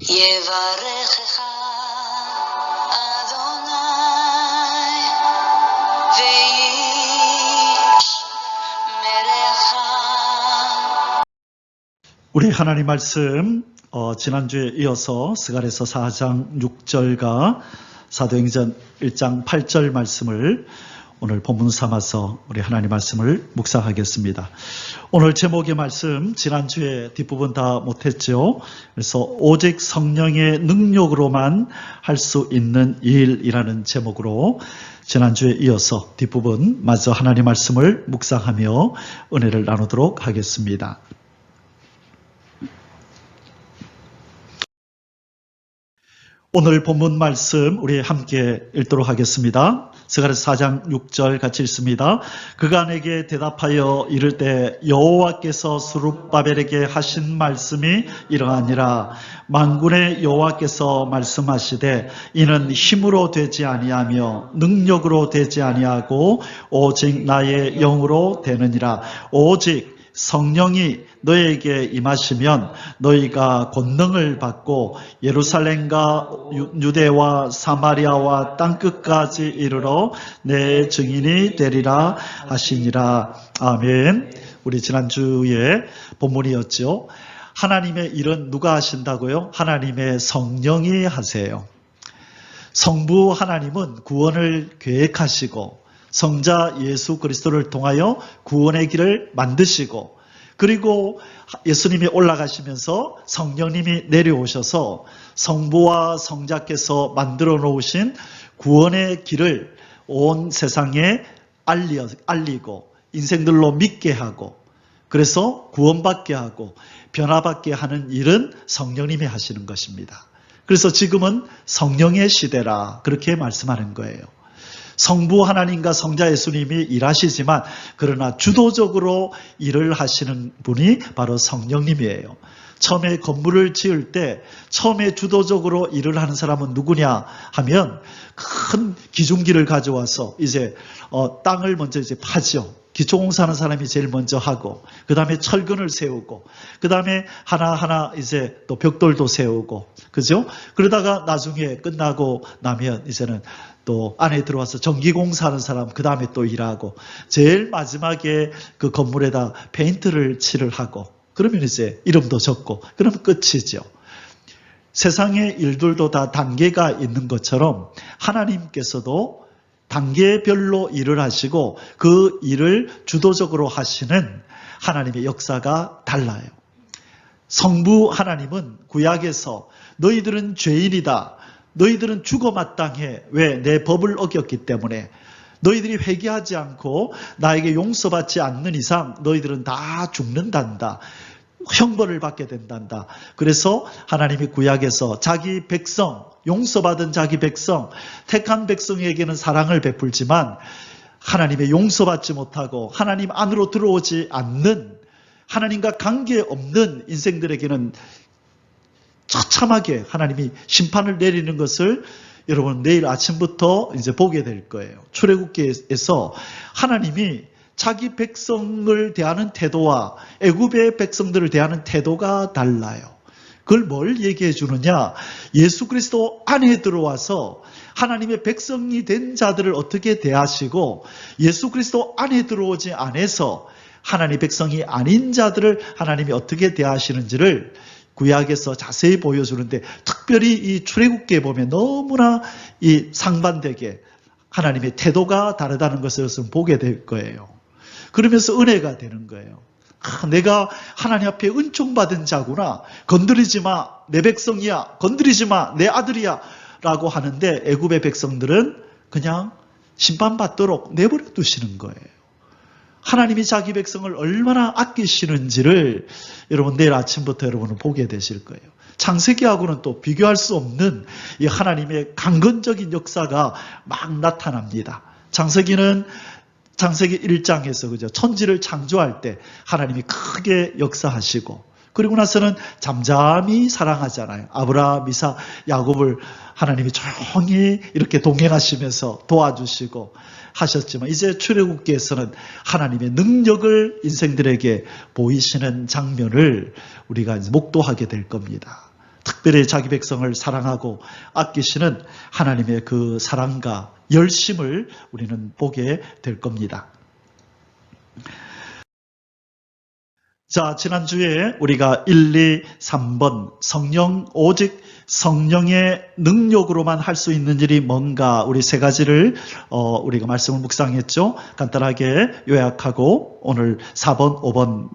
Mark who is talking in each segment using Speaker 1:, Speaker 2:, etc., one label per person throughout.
Speaker 1: יברכך אדוני וישמרך.
Speaker 2: 우리 하나님 말씀 지난주에 이어서 스가랴서 4장 6절과 사도행전 1장 8절 말씀을 오늘 본문 삼아서 우리 하나님 말씀을 묵상하겠습니다. 오늘 제목의 말씀 지난주에 뒷부분 다 못했죠. 그래서 오직 성령의 능력으로만 할 수 있는 일이라는 제목으로 지난주에 이어서 뒷부분 마저 하나님 말씀을 묵상하며 은혜를 나누도록 하겠습니다. 오늘 본문 말씀 우리 함께 읽도록 하겠습니다. 스가랴서 4장 6절 같이 읽습니다. 그가 내게 대답하여 이를 때 여호와께서 스룹바벨에게 하신 말씀이 이러하니라. 만군의 여호와께서 말씀하시되 이는 힘으로 되지 아니하며 능력으로 되지 아니하고 오직 나의 영으로 되느니라. 오직 성령이 너에게 임하시면 너희가 권능을 받고 예루살렘과 유대와 사마리아와 땅끝까지 이르러 내 증인이 되리라 하시니라. 아멘. 우리 지난주에 본문이었죠. 하나님의 일은 누가 하신다고요? 하나님의 성령이 하세요. 성부 하나님은 구원을 계획하시고 성자 예수 그리스도를 통하여 구원의 길을 만드시고, 그리고 예수님이 올라가시면서 성령님이 내려오셔서 성부와 성자께서 만들어 놓으신 구원의 길을 온 세상에 알리고 인생들로 믿게 하고, 그래서 구원받게 하고 변화받게 하는 일은 성령님이 하시는 것입니다. 그래서 지금은 성령의 시대라 그렇게 말씀하는 거예요. 성부 하나님과 성자 예수님이 일하시지만 그러나 주도적으로 일을 하시는 분이 바로 성령님이에요. 처음에 건물을 지을 때 처음에 주도적으로 일을 하는 사람은 누구냐 하면 큰 기중기를 가져와서 이제 땅을 먼저 이제 파죠. 기초공사하는 사람이 제일 먼저 하고, 그 다음에 철근을 세우고, 그 다음에 하나하나 이제 또 벽돌도 세우고, 그죠? 그러다가 나중에 끝나고 나면 이제는 또 안에 들어와서 전기공사하는 사람 그 다음에 또 일하고, 제일 마지막에 그 건물에다 페인트를 칠을 하고, 그러면 이제 이름도 적고, 그러면 끝이죠. 세상의 일들도 다 단계가 있는 것처럼 하나님께서도 단계별로 일을 하시고 그 일을 주도적으로 하시는 하나님의 역사가 달라요. 성부 하나님은 구약에서 너희들은 죄인이다. 너희들은 죽어 마땅해. 왜? 내 법을 어겼기 때문에. 너희들이 회개하지 않고 나에게 용서받지 않는 이상 너희들은 다 죽는단다. 형벌을 받게 된단다. 그래서 하나님이 구약에서 자기 백성, 용서받은 자기 백성, 택한 백성에게는 사랑을 베풀지만 하나님의 용서받지 못하고 하나님 안으로 들어오지 않는, 하나님과 관계없는 인생들에게는 처참하게 하나님이 심판을 내리는 것을 여러분 내일 아침부터 이제 보게 될 거예요. 출애굽기에서 하나님이 자기 백성을 대하는 태도와 애굽의 백성들을 대하는 태도가 달라요. 그걸 뭘 얘기해 주느냐? 예수 그리스도 안에 들어와서 하나님의 백성이 된 자들을 어떻게 대하시고 예수 그리스도 안에 들어오지 않아서 하나님의 백성이 아닌 자들을 하나님이 어떻게 대하시는지를 구약에서 자세히 보여주는데, 특별히 이 출애굽기에 보면 너무나 이 상반되게 하나님의 태도가 다르다는 것을 보게 될 거예요. 그러면서 은혜가 되는 거예요. 내가 하나님 앞에 은총받은 자구나. 건드리지 마. 내 백성이야. 건드리지 마. 내 아들이야. 라고 하는데 애굽의 백성들은 그냥 심판받도록 내버려 두시는 거예요. 하나님이 자기 백성을 얼마나 아끼시는지를 여러분 내일 아침부터 여러분은 보게 되실 거예요. 창세기하고는 또 비교할 수 없는 이 하나님의 강건적인 역사가 막 나타납니다. 창세기 1장에서 그죠? 천지를 창조할 때 하나님이 크게 역사하시고, 그리고 나서는 잠잠히 사랑하잖아요. 아브라함, 이삭, 야곱을 하나님이 조용히 이렇게 동행하시면서 도와주시고 하셨지만, 이제 출애굽기에서는 하나님의 능력을 인생들에게 보이시는 장면을 우리가 이제 목도하게 될 겁니다. 특별히 자기 백성을 사랑하고 아끼시는 하나님의 그 사랑과 열심을 우리는 보게 될 겁니다. 자, 지난주에 우리가 1, 2, 3번 성령, 오직 성령의 능력으로만 할 수 있는 일이 뭔가, 우리 세 가지를 우리가 말씀을 묵상했죠. 간단하게 요약하고 오늘 4번, 5번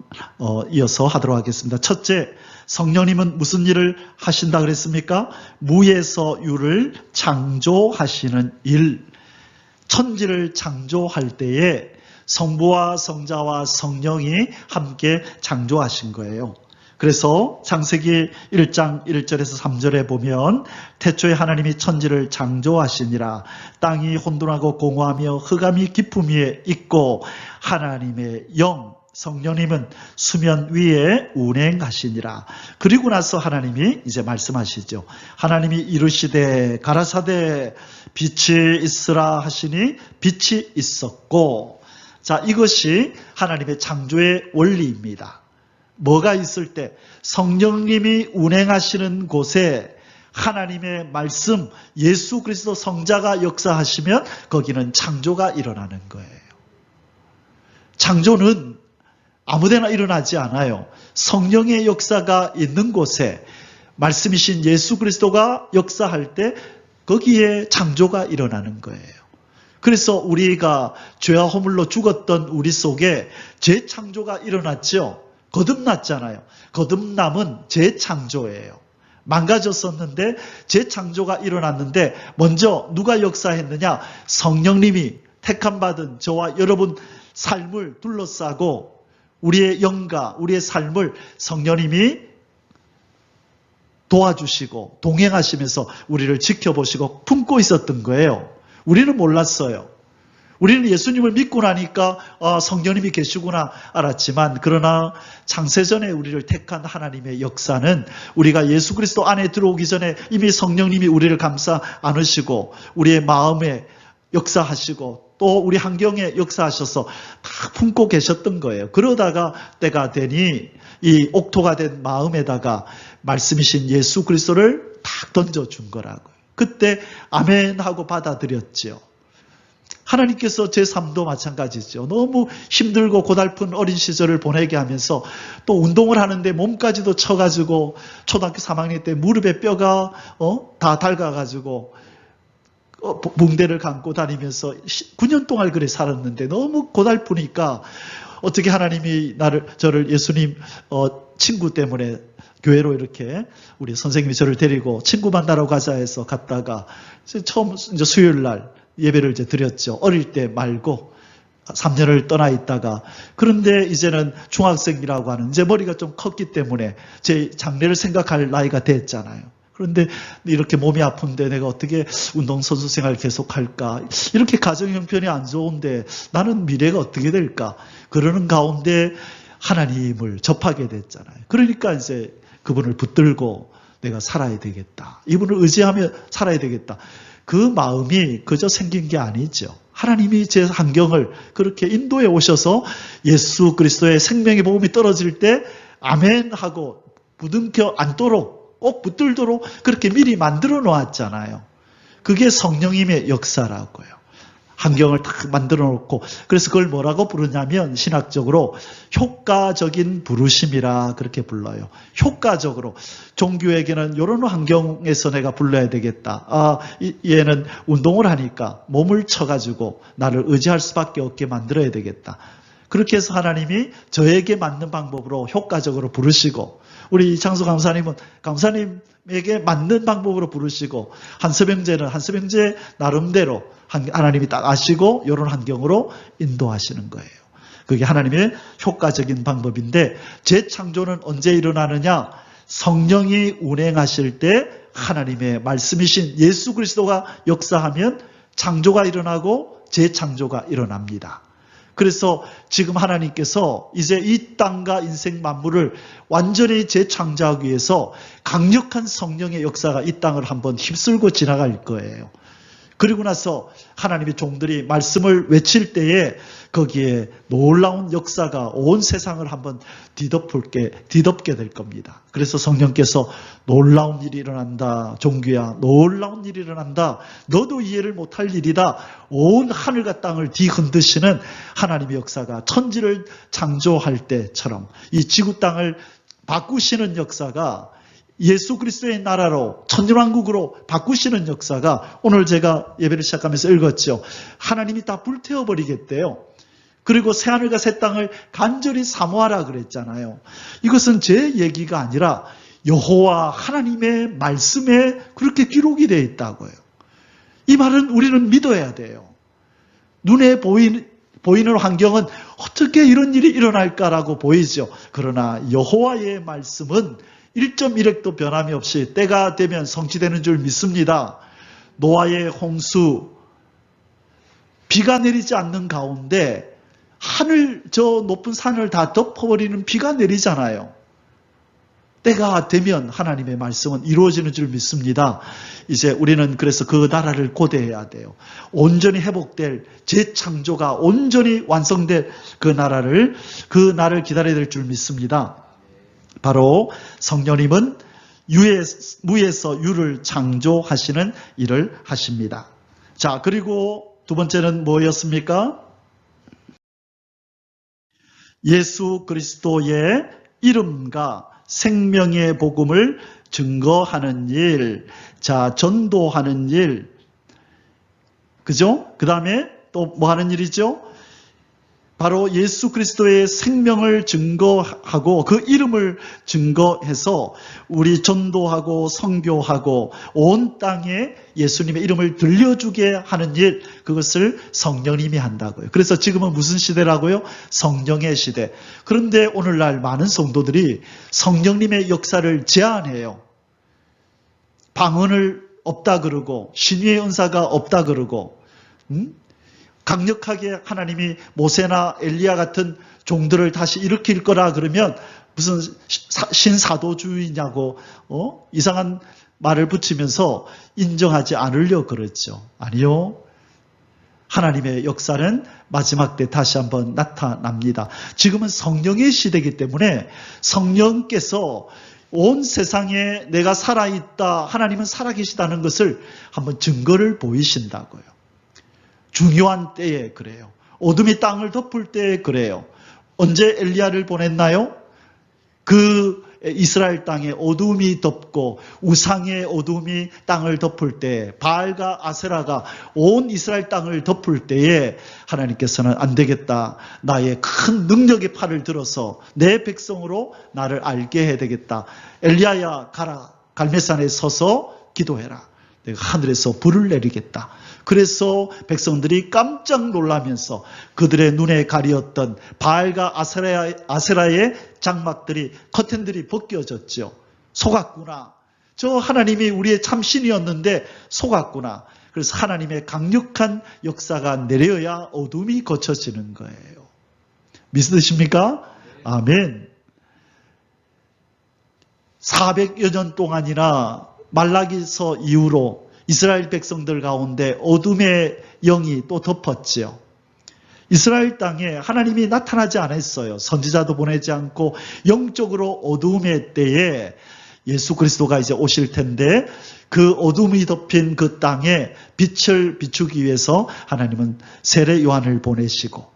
Speaker 2: 이어서 하도록 하겠습니다. 첫째, 성령님은 무슨 일을 하신다 그랬습니까? 무에서 유를 창조하시는 일. 천지를 창조할 때에 성부와 성자와 성령이 함께 창조하신 거예요. 그래서 창세기 1장 1절에서 3절에 보면 태초에 하나님이 천지를 창조하시니라. 땅이 혼돈하고 공허하며 흑암이 깊음 위에 있고 하나님의 영 성령님은 수면 위에 운행하시니라. 그리고 나서 하나님이 이제 말씀하시죠. 하나님이 이르시되 가라사대 빛이 있으라 하시니 빛이 있었고. 자, 이것이 하나님의 창조의 원리입니다. 뭐가 있을 때 성령님이 운행하시는 곳에 하나님의 말씀, 예수 그리스도 성자가 역사하시면 거기는 창조가 일어나는 거예요. 창조는 아무데나 일어나지 않아요. 성령의 역사가 있는 곳에 말씀이신 예수 그리스도가 역사할 때 거기에 창조가 일어나는 거예요. 그래서 우리가 죄와 허물로 죽었던 우리 속에 재창조가 일어났죠. 거듭났잖아요. 거듭남은 재창조예요. 망가졌었는데 재창조가 일어났는데 먼저 누가 역사했느냐? 성령님이 택함받은 저와 여러분 삶을 둘러싸고 우리의 영과 우리의 삶을 성령님이 도와주시고 동행하시면서 우리를 지켜보시고 품고 있었던 거예요. 우리는 몰랐어요. 우리는 예수님을 믿고 나니까 성령님이 계시구나 알았지만, 그러나 창세전에 우리를 택한 하나님의 역사는 우리가 예수 그리스도 안에 들어오기 전에 이미 성령님이 우리를 감싸 안으시고 우리의 마음에 역사하시고 또 우리 환경에 역사하셔서 다 품고 계셨던 거예요. 그러다가 때가 되니 이 옥토가 된 마음에다가 말씀이신 예수 그리스도를 탁 던져준 거라고요. 그때 아멘 하고 받아들였죠. 하나님께서 제 삶도 마찬가지죠. 너무 힘들고 고달픈 어린 시절을 보내게 하면서 또 운동을 하는데 몸까지도 쳐가지고 초등학교 3학년 때 무릎에 뼈가 다 달가가지고 붕대를 감고 다니면서 9년 동안 그래 살았는데 너무 고달프니까 어떻게 하나님이 저를 예수님 친구 때문에 교회로 이렇게 우리 선생님이 저를 데리고 친구 만나러 가자 해서 갔다가 처음 이제 수요일 날 예배를 이제 드렸죠. 어릴 때 말고 3년을 떠나 있다가, 그런데 이제는 중학생이라고 하는 이제 머리가 좀 컸기 때문에 제 장래를 생각할 나이가 됐잖아요. 그런데 이렇게 몸이 아픈데 내가 어떻게 운동선수 생활 계속할까? 이렇게 가정 형편이 안 좋은데 나는 미래가 어떻게 될까? 그러는 가운데 하나님을 접하게 됐잖아요. 그러니까 이제 그분을 붙들고 내가 살아야 되겠다. 이분을 의지하며 살아야 되겠다. 그 마음이 그저 생긴 게 아니죠. 하나님이 제 환경을 그렇게 인도해 오셔서 예수 그리스도의 생명의 복음이 떨어질 때 아멘 하고 부둥켜 안도록 꼭 붙들도록 그렇게 미리 만들어 놓았잖아요. 그게 성령님의 역사라고요. 환경을 딱 만들어 놓고, 그래서 그걸 뭐라고 부르냐면 신학적으로 효과적인 부르심이라 그렇게 불러요. 효과적으로. 종교에게는 이런 환경에서 내가 불러야 되겠다. 얘는 운동을 하니까 몸을 쳐가지고 나를 의지할 수밖에 없게 만들어야 되겠다. 그렇게 해서 하나님이 저에게 맞는 방법으로 효과적으로 부르시고, 우리 이창수 강사님은 강사님에게 맞는 방법으로 부르시고, 한서병제는 한서병제 나름대로 하나님이 딱 아시고 이런 환경으로 인도하시는 거예요. 그게 하나님의 효과적인 방법인데, 재창조는 언제 일어나느냐? 성령이 운행하실 때 하나님의 말씀이신 예수 그리스도가 역사하면 창조가 일어나고 재창조가 일어납니다. 그래서 지금 하나님께서 이제 이 땅과 인생 만물을 완전히 재창조하기 위해서 강력한 성령의 역사가 이 땅을 한번 휩쓸고 지나갈 거예요. 그리고 나서 하나님의 종들이 말씀을 외칠 때에 거기에 놀라운 역사가 온 세상을 한번 뒤덮게 될 겁니다. 그래서 성령께서 놀라운 일이 일어난다. 종규야, 놀라운 일이 일어난다. 너도 이해를 못할 일이다. 온 하늘과 땅을 뒤흔드시는 하나님의 역사가 천지를 창조할 때처럼 이 지구 땅을 바꾸시는 역사가 예수 그리스도의 나라로 천년왕국으로 바꾸시는 역사가 오늘 제가 예배를 시작하면서 읽었죠. 하나님이 다 불태워버리겠대요. 그리고 새하늘과 새 땅을 간절히 사모하라 그랬잖아요. 이것은 제 얘기가 아니라 여호와 하나님의 말씀에 그렇게 기록이 되어 있다고요. 이 말은 우리는 믿어야 돼요. 눈에 보이는 환경은 어떻게 이런 일이 일어날까라고 보이죠. 그러나 여호와의 말씀은 1.1핵도 변함이 없이 때가 되면 성취되는 줄 믿습니다. 노아의 홍수, 비가 내리지 않는 가운데 하늘 저 높은 산을 다 덮어버리는 비가 내리잖아요. 때가 되면 하나님의 말씀은 이루어지는 줄 믿습니다. 이제 우리는 그래서 그 나라를 고대해야 돼요. 온전히 회복될 재창조가 온전히 완성될 그 날을 기다려야 될 줄 믿습니다. 바로 성령님은 무에서 유를 창조하시는 일을 하십니다. 자, 그리고 두 번째는 뭐였습니까? 예수 그리스도의 이름과 생명의 복음을 증거하는 일, 자, 전도하는 일, 그죠? 그 다음에 또 뭐 하는 일이죠? 바로 예수 그리스도의 생명을 증거하고 그 이름을 증거해서 우리 전도하고 선교하고 온 땅에 예수님의 이름을 들려주게 하는 일, 그것을 성령님이 한다고요. 그래서 지금은 무슨 시대라고요? 성령의 시대. 그런데 오늘날 많은 성도들이 성령님의 역사를 제한해요. 방언을 없다 그러고 신위의 은사가 없다 그러고 강력하게 하나님이 모세나 엘리야 같은 종들을 다시 일으킬 거라 그러면 무슨 신사도주의냐고 이상한 말을 붙이면서 인정하지 않으려 그러죠. 아니요. 하나님의 역사는 마지막 때 다시 한번 나타납니다. 지금은 성령의 시대이기 때문에 성령께서 온 세상에 내가 살아있다, 하나님은 살아계시다는 것을 한번 증거를 보이신다고요. 중요한 때에 그래요. 어둠이 땅을 덮을 때에 그래요. 언제 엘리야를 보냈나요? 그 이스라엘 땅에 어둠이 덮고 우상의 어둠이 땅을 덮을 때, 바알과 아세라가 온 이스라엘 땅을 덮을 때에 하나님께서는 안 되겠다. 나의 큰 능력의 팔을 들어서 내 백성으로 나를 알게 해야 되겠다. 엘리야야 가라. 갈멜산에 서서 기도해라. 내가 하늘에서 불을 내리겠다. 그래서 백성들이 깜짝 놀라면서 그들의 눈에 가리었던 바알과 아세라의 장막들이, 커튼들이 벗겨졌죠. 속았구나. 저 하나님이 우리의 참신이었는데 속았구나. 그래서 하나님의 강력한 역사가 내려야 어둠이 거쳐지는 거예요. 믿으십니까? 아멘. 400여 년 동안이나 말라기서 이후로 이스라엘 백성들 가운데 어둠의 영이 또 덮었지요. 이스라엘 땅에 하나님이 나타나지 않았어요. 선지자도 보내지 않고 영적으로 어둠의 때에 예수 그리스도가 이제 오실 텐데 그 어둠이 덮인 그 땅에 빛을 비추기 위해서 하나님은 세례 요한을 보내시고,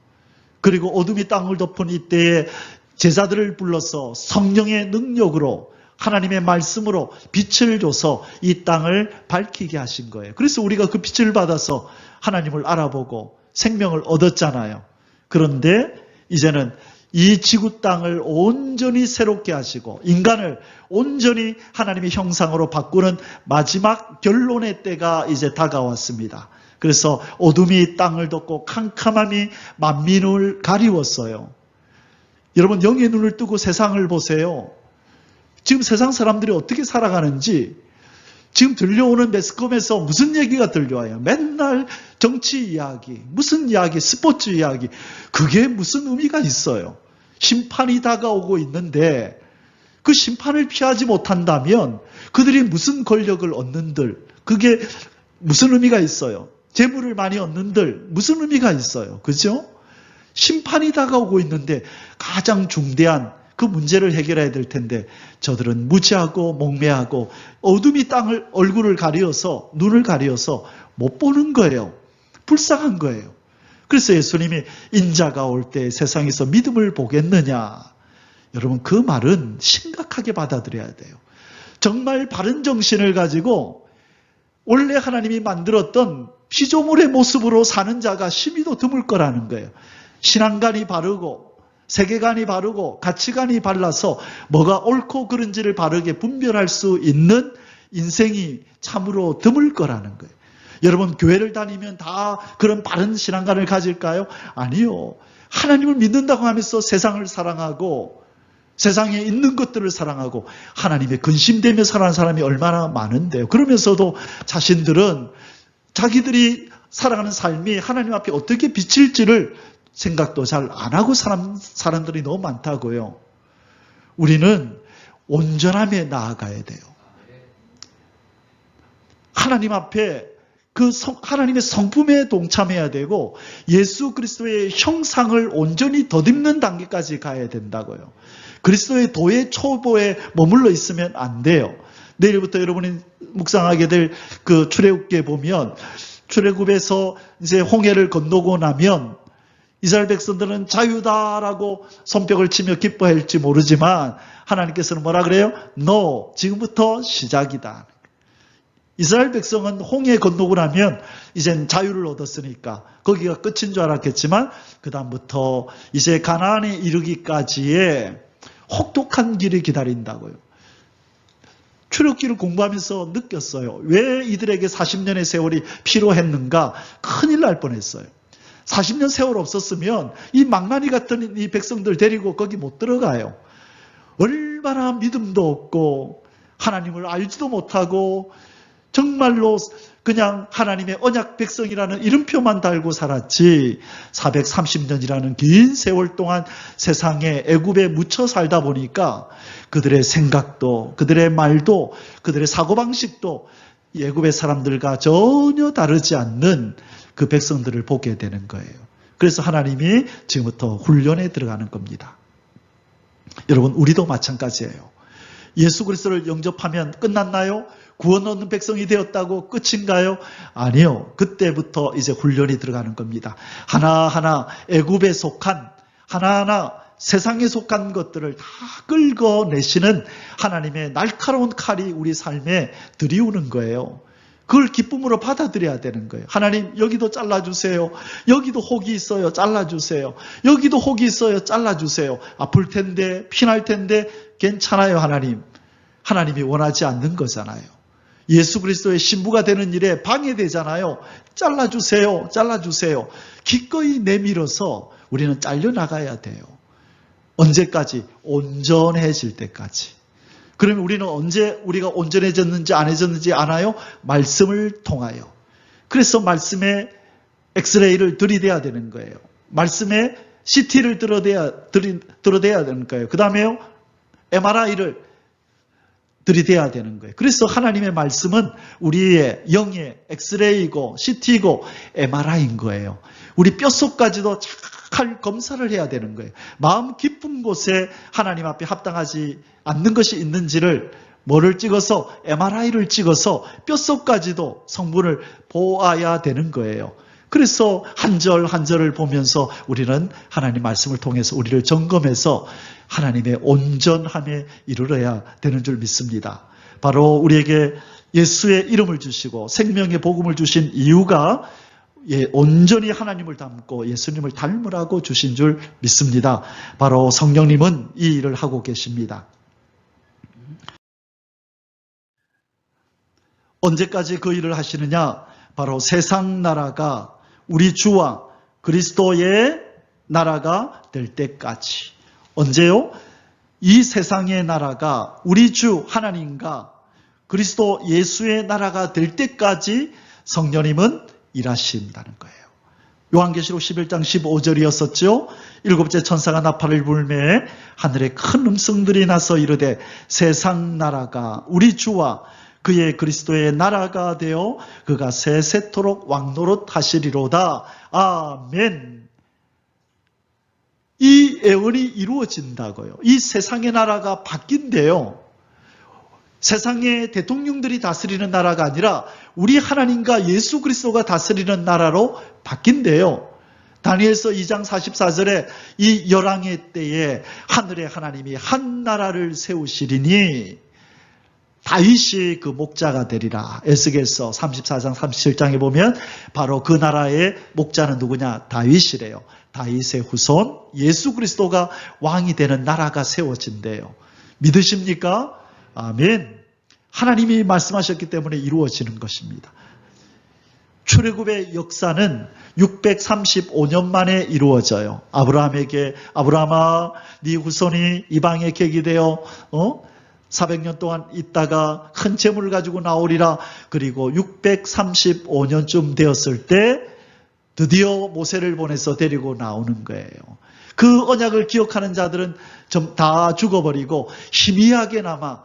Speaker 2: 그리고 어둠이 땅을 덮은 이때에 제자들을 불러서 성령의 능력으로 하나님의 말씀으로 빛을 줘서 이 땅을 밝히게 하신 거예요. 그래서 우리가 그 빛을 받아서 하나님을 알아보고 생명을 얻었잖아요. 그런데 이제는 이 지구 땅을 온전히 새롭게 하시고 인간을 온전히 하나님의 형상으로 바꾸는 마지막 결론의 때가 이제 다가왔습니다. 그래서 어둠이 땅을 덮고 캄캄함이 만민을 가리웠어요. 여러분, 영의 눈을 뜨고 세상을 보세요. 지금 세상 사람들이 어떻게 살아가는지 지금 들려오는 매스컴에서 무슨 얘기가 들려와요. 맨날 정치 이야기, 무슨 이야기, 스포츠 이야기. 그게 무슨 의미가 있어요. 심판이 다가오고 있는데 그 심판을 피하지 못한다면 그들이 무슨 권력을 얻는들, 그게 무슨 의미가 있어요. 재물을 많이 얻는들 무슨 의미가 있어요? 그죠? 심판이 다가오고 있는데 가장 중대한 그 문제를 해결해야 될 텐데 저들은 무지하고 몽매하고 어둠이 땅을 얼굴을 가리어서 눈을 가리어서 못 보는 거예요. 불쌍한 거예요. 그래서 예수님이 인자가 올 때 세상에서 믿음을 보겠느냐. 여러분 그 말은 심각하게 받아들여야 돼요. 정말 바른 정신을 가지고 원래 하나님이 만들었던 피조물의 모습으로 사는 자가 심히도 드물 거라는 거예요. 신앙관이 바르고 세계관이 바르고 가치관이 발라서 뭐가 옳고 그른지를 바르게 분별할 수 있는 인생이 참으로 드물 거라는 거예요. 여러분 교회를 다니면 다 그런 바른 신앙관을 가질까요? 아니요. 하나님을 믿는다고 하면서 세상을 사랑하고 세상에 있는 것들을 사랑하고 하나님의 근심되며 살아가는 사람이 얼마나 많은데요. 그러면서도 자신들은 자기들이 살아가는 삶이 하나님 앞에 어떻게 비칠지를 생각도 잘 안 하고 사람들이 너무 많다고요. 우리는 온전함에 나아가야 돼요. 하나님 앞에 하나님의 성품에 동참해야 되고 예수 그리스도의 형상을 온전히 덧입는 단계까지 가야 된다고요. 그리스도의 도의 초보에 머물러 있으면 안 돼요. 내일부터 여러분이 묵상하게 될 그 출애굽기에 보면 출애굽에서 이제 홍해를 건너고 나면 이스라엘 백성들은 자유다라고 손뼉을 치며 기뻐할지 모르지만 하나님께서는 뭐라 그래요? 너 지금부터 시작이다. 이스라엘 백성은 홍해 건너고 나면 이젠 자유를 얻었으니까 거기가 끝인 줄 알았겠지만 그 다음부터 이제 가나안에 이르기까지의 혹독한 길이 기다린다고요. 출애굽기를 공부하면서 느꼈어요. 왜 이들에게 40년의 세월이 필요했는가? 큰일 날 뻔했어요. 40년 세월 없었으면 이 망나니 같은 이 백성들 데리고 거기 못 들어가요. 얼마나 믿음도 없고 하나님을 알지도 못하고 정말로 그냥 하나님의 언약 백성이라는 이름표만 달고 살았지 430년이라는 긴 세월 동안 세상에 애굽에 묻혀 살다 보니까 그들의 생각도 그들의 말도 그들의 사고방식도 애굽의 사람들과 전혀 다르지 않는 그 백성들을 보게 되는 거예요. 그래서 하나님이 지금부터 훈련에 들어가는 겁니다. 여러분 우리도 마찬가지예요. 예수 그리스도를 영접하면 끝났나요? 구원 얻는 백성이 되었다고 끝인가요? 아니요. 그때부터 이제 훈련이 들어가는 겁니다. 하나하나 애굽에 속한 하나하나 세상에 속한 것들을 다 긁어내시는 하나님의 날카로운 칼이 우리 삶에 들이우는 거예요. 그걸 기쁨으로 받아들여야 되는 거예요. 하나님 여기도 잘라주세요. 여기도 혹이 있어요. 잘라주세요. 여기도 혹이 있어요. 잘라주세요. 아플 텐데 피날 텐데 괜찮아요. 하나님. 하나님이 원하지 않는 거잖아요. 예수 그리스도의 신부가 되는 일에 방해되잖아요. 잘라주세요. 잘라주세요. 기꺼이 내밀어서 우리는 잘려나가야 돼요. 언제까지? 온전해질 때까지. 그러면 우리는 언제 우리가 온전해졌는지 안 해졌는지 아나요? 말씀을 통하여. 그래서 말씀에 엑스레이를 들이대야 되는 거예요. 말씀에 CT를 들어대야 되는 거예요. 그 다음에요, MRI를 들이대야 되는 거예요. 그래서 하나님의 말씀은 우리의 영의 엑스레이고 CT고 MRI인 거예요. 우리 뼛속까지도 잘 검사를 해야 되는 거예요. 마음 깊은 곳에 하나님 앞에 합당하지 않는 것이 있는지를 뭐를 찍어서 MRI를 찍어서 뼛속까지도 성분을 보아야 되는 거예요. 그래서 한 절 한 절을 보면서 우리는 하나님 말씀을 통해서 우리를 점검해서 하나님의 온전함에 이르러야 되는 줄 믿습니다. 바로 우리에게 예수의 이름을 주시고 생명의 복음을 주신 이유가 온전히 하나님을 닮고 예수님을 닮으라고 주신 줄 믿습니다. 바로 성령님은 이 일을 하고 계십니다. 언제까지 그 일을 하시느냐? 바로 세상 나라가 우리 주와 그리스도의 나라가 될 때까지. 언제요? 이 세상의 나라가 우리 주 하나님과 그리스도 예수의 나라가 될 때까지 성령님은 일하신다는 거예요. 요한계시록 11장 15절이었었죠. 일곱째 천사가 나팔을 불매 하늘에 큰 음성들이 나서 이르되 세상 나라가 우리 주와 그의 그리스도의 나라가 되어 그가 세세토록 왕노릇 하시리로다. 아멘. 이 예언이 이루어진다고요. 이 세상의 나라가 바뀐대요. 세상의 대통령들이 다스리는 나라가 아니라 우리 하나님과 예수 그리스도가 다스리는 나라로 바뀐대요. 다니엘서 2장 44절에 이 열왕의 때에 하늘의 하나님이 한 나라를 세우시리니 다윗이 그 목자가 되리라. 에스겔서 34장 37장에 보면 바로 그 나라의 목자는 누구냐? 다윗이래요. 다윗의 후손 예수 그리스도가 왕이 되는 나라가 세워진대요. 믿으십니까? 아멘. 하나님이 말씀하셨기 때문에 이루어지는 것입니다. 출애굽의 역사는 635년 만에 이루어져요. 아브라함에게 아브라함아 네 후손이 이방에 객이 되어 400년 동안 있다가 큰 재물을 가지고 나오리라. 그리고 635년쯤 되었을 때 드디어 모세를 보내서 데리고 나오는 거예요. 그 언약을 기억하는 자들은 좀 다 죽어버리고 희미하게나마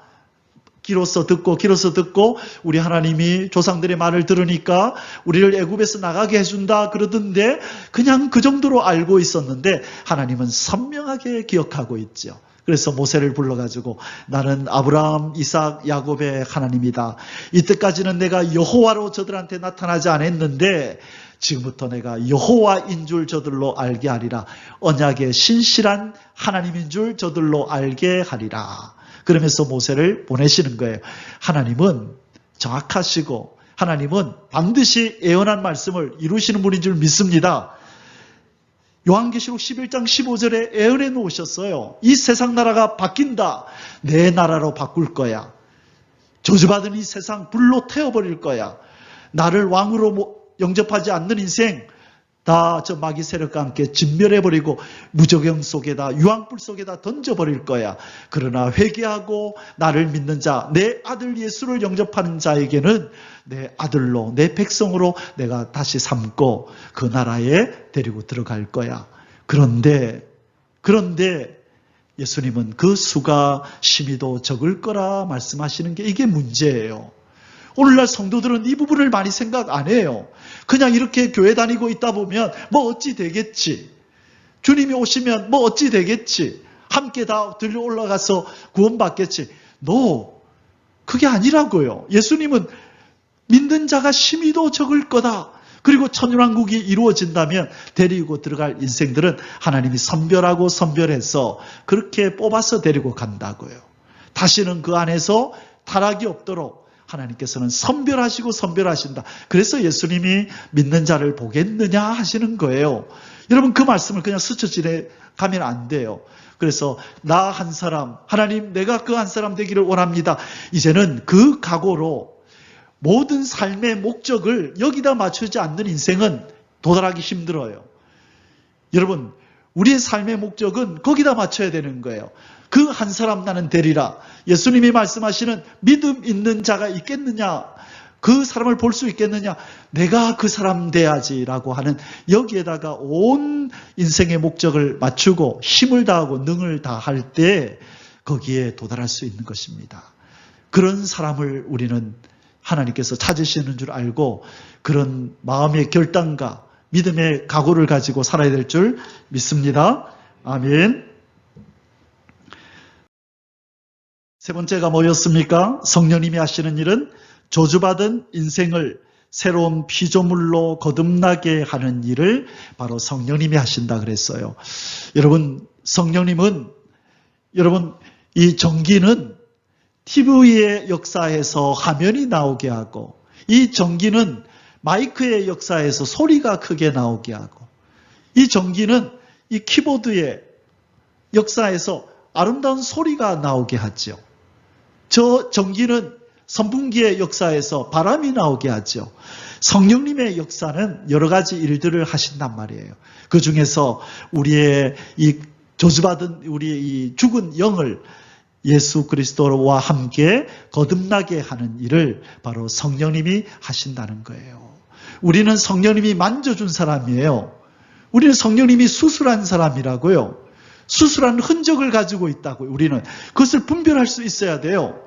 Speaker 2: 귀로서 듣고 우리 하나님이 조상들의 말을 들으니까 우리를 애굽에서 나가게 해준다 그러던데 그냥 그 정도로 알고 있었는데 하나님은 선명하게 기억하고 있죠. 그래서 모세를 불러가지고 나는 아브라함, 이삭, 야곱의 하나님이다. 이때까지는 내가 여호와로 저들한테 나타나지 않았는데 지금부터 내가 여호와인 줄 저들로 알게 하리라. 언약의 신실한 하나님인 줄 저들로 알게 하리라. 그러면서 모세를 보내시는 거예요. 하나님은 정확하시고 하나님은 반드시 예언한 말씀을 이루시는 분인 줄 믿습니다. 요한계시록 11장 15절에 예언해 놓으셨어요. 이 세상 나라가 바뀐다. 내 나라로 바꿀 거야. 저주받은 이 세상 불로 태워버릴 거야. 나를 왕으로 영접하지 않는 인생 다 저 마귀 세력과 함께 진멸해버리고 무저경 속에다 유황불 속에다 던져버릴 거야. 그러나 회개하고 나를 믿는 자, 내 아들 예수를 영접하는 자에게는 내 아들로 내 백성으로 내가 다시 삼고 그 나라에 데리고 들어갈 거야. 그런데 예수님은 그 수가 심히도 적을 거라 말씀하시는 게 이게 문제예요. 오늘날 성도들은 이 부분을 많이 생각 안 해요. 그냥 이렇게 교회 다니고 있다 보면 뭐 어찌 되겠지. 주님이 오시면 뭐 어찌 되겠지. 함께 다 들려 올라가서 구원받겠지. 그게 아니라고요. 예수님은 믿는 자가 심히도 적을 거다. 그리고 천년왕국이 이루어진다면 데리고 들어갈 인생들은 하나님이 선별해서 그렇게 뽑아서 데리고 간다고요. 다시는 그 안에서 타락이 없도록 하나님께서는 선별하신다. 그래서 예수님이 믿는 자를 보겠느냐 하시는 거예요. 여러분 그 말씀을 그냥 스쳐 지나가면 안 돼요. 그래서 나 한 사람, 하나님 내가 그 한 사람 되기를 원합니다. 이제는 그 각오로 모든 삶의 목적을 여기다 맞추지 않는 인생은 도달하기 힘들어요. 여러분 우리의 삶의 목적은 거기다 맞춰야 되는 거예요. 그 한 사람 나는 되리라. 예수님이 말씀하시는 믿음 있는 자가 있겠느냐? 그 사람을 볼 수 있겠느냐? 내가 그 사람 돼야지라고 하는 여기에다가 온 인생의 목적을 맞추고 힘을 다하고 능을 다할 때 거기에 도달할 수 있는 것입니다. 그런 사람을 우리는 하나님께서 찾으시는 줄 알고 그런 마음의 결단과 믿음의 각오를 가지고 살아야 될 줄 믿습니다. 아멘. 세 번째가 뭐였습니까? 성령님이 하시는 일은 저주받은 인생을 새로운 피조물로 거듭나게 하는 일을 바로 성령님이 하신다 그랬어요. 여러분, 이 전기는 TV의 역사에서 화면이 나오게 하고, 이 전기는 마이크의 역사에서 소리가 크게 나오게 하고, 이 전기는 이 키보드의 역사에서 아름다운 소리가 나오게 하죠. 저 전기는 선풍기의 역사에서 바람이 나오게 하죠. 성령님의 역사는 여러 가지 일들을 하신단 말이에요. 그 중에서 우리의 이 저주받은 우리의 이 죽은 영을 예수 그리스도와 함께 거듭나게 하는 일을 바로 성령님이 하신다는 거예요. 우리는 성령님이 만져준 사람이에요. 우리는 성령님이 수술한 사람이라고요. 수술한 흔적을 가지고 있다고요. 우리는 그것을 분별할 수 있어야 돼요.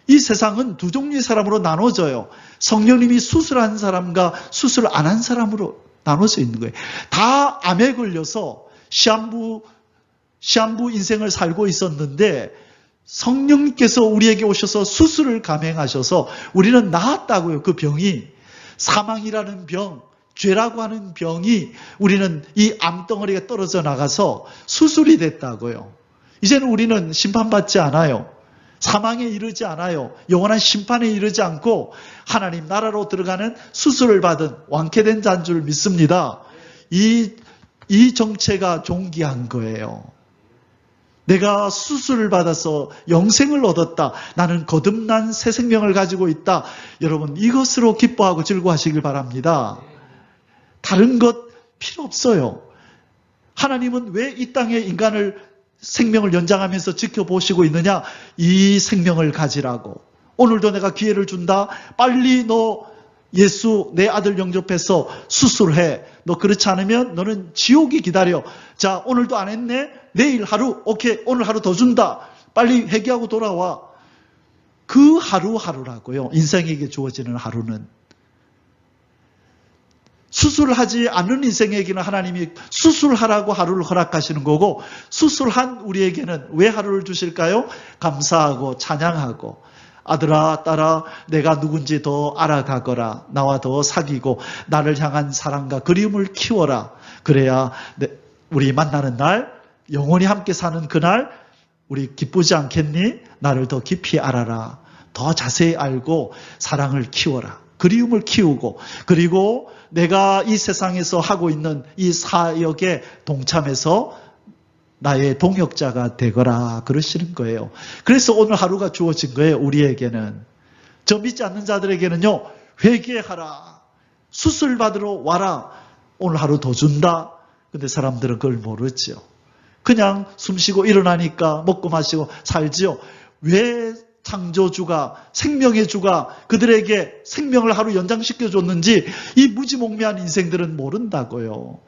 Speaker 2: 이 세상은 두 종류의 사람으로 나눠져요. 성령님이 수술한 사람과 수술 안 한 사람으로 나눠져 있는 거예요. 다 암에 걸려서 시한부 인생을 살고 있었는데 성령님께서 우리에게 오셔서 수술을 감행하셔서 우리는 나았다고요. 그 병이, 사망이라는 병, 죄라고 하는 병이, 우리는 이 암덩어리가 떨어져 나가서 수술이 됐다고요. 이제는 우리는 심판받지 않아요. 사망에 이르지 않아요. 영원한 심판에 이르지 않고 하나님 나라로 들어가는 수술을 받은 완쾌된 자인 줄 믿습니다. 이 정체가 존귀한 거예요. 내가 수술을 받아서 영생을 얻었다. 나는 거듭난 새 생명을 가지고 있다. 여러분, 이것으로 기뻐하고 즐거워하시길 바랍니다. 다른 것 필요 없어요. 하나님은 왜 이 땅에 인간을 생명을 연장하면서 지켜보시고 있느냐? 이 생명을 가지라고. 오늘도 내가 기회를 준다. 빨리 너 예수 내 아들 영접해서 수술해. 너 그렇지 않으면 너는 지옥이 기다려. 자, 오늘도 안 했네? 내일 하루, 오케이, 오늘 하루 더 준다. 빨리 회개하고 돌아와. 그 하루하루라고요. 인생에게 주어지는 하루는. 수술하지 않는 인생에게는 하나님이 수술하라고 하루를 허락하시는 거고, 수술한 우리에게는 왜 하루를 주실까요? 감사하고 찬양하고, 아들아 딸아 내가 누군지 더 알아가거라. 나와 더 사귀고 나를 향한 사랑과 그리움을 키워라. 그래야 우리 만나는 날, 영원히 함께 사는 그날 우리 기쁘지 않겠니? 나를 더 깊이 알아라. 더 자세히 알고 사랑을 키워라. 그리움을 키우고, 그리고 내가 이 세상에서 하고 있는 이 사역에 동참해서 나의 동역자가 되거라 그러시는 거예요. 그래서 오늘 하루가 주어진 거예요. 우리에게는. 저 믿지 않는 자들에게는요, 회개하라, 수술 받으러 와라, 오늘 하루 더 준다. 근데 사람들은 그걸 모르죠. 그냥 숨쉬고 일어나니까 먹고 마시고 살지요. 왜 창조주가, 생명의 주가 그들에게 생명을 하루 연장시켜 줬는지 이 무지몽매한 인생들은 모른다고요.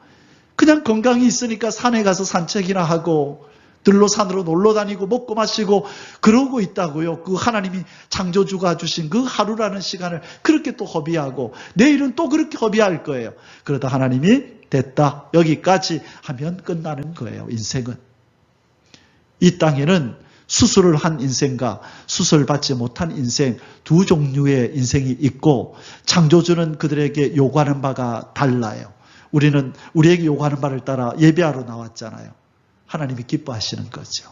Speaker 2: 그냥 건강이 있으니까 산에 가서 산책이나 하고 들로 산으로 놀러 다니고 먹고 마시고 그러고 있다고요. 그 하나님이 창조주가 주신 그 하루라는 시간을 그렇게 또 허비하고 내일은 또 그렇게 허비할 거예요. 그러다 하나님이 됐다, 여기까지 하면 끝나는 거예요. 인생은. 이 땅에는 수술을 한 인생과 수술받지 못한 인생, 두 종류의 인생이 있고, 창조주는 그들에게 요구하는 바가 달라요. 우리는 우리에게 요구하는 바를 따라 예배하러 나왔잖아요. 하나님이 기뻐하시는 거죠.